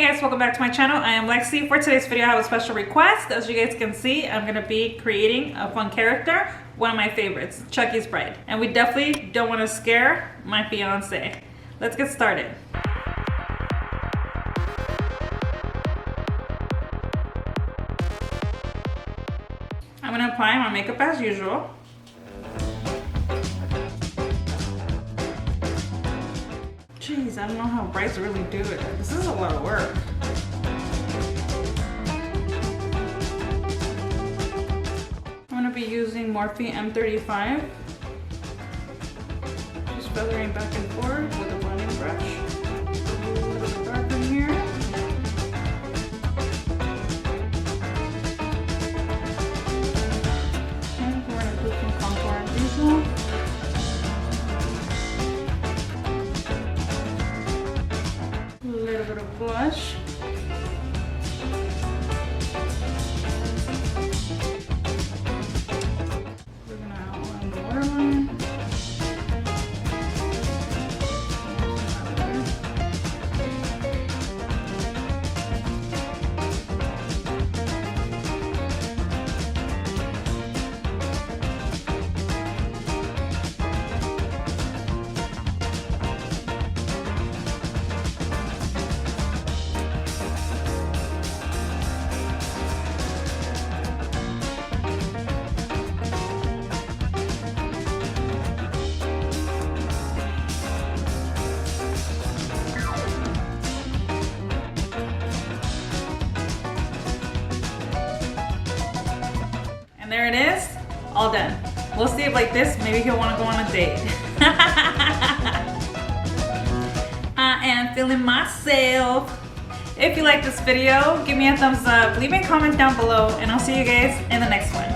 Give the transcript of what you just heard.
guys, welcome back to my channel. I am Lexi. For today's video I have a special request. As you guys can see, I'm gonna be creating a fun character, one of my favorites, Chuckysbride. And we definitely don't want to scare my fiance. Let's get started. I'm gonna apply my makeup as usual. Jeez, I don't know how brights really do it. This is a lot of work. I'm gonna be using Morphe M35. Just feathering back and forth with a blending brush. A little bit dark in here. And we're gonna do some contour and diesel. A little bit of blush. We're gonna outline the waterline. And there it is, all done. We'll see if like this, maybe he'll want to go on a date. I am feeling myself. If you like this video, give me a thumbs up, leave me a comment down below, and I'll see you guys in the next one.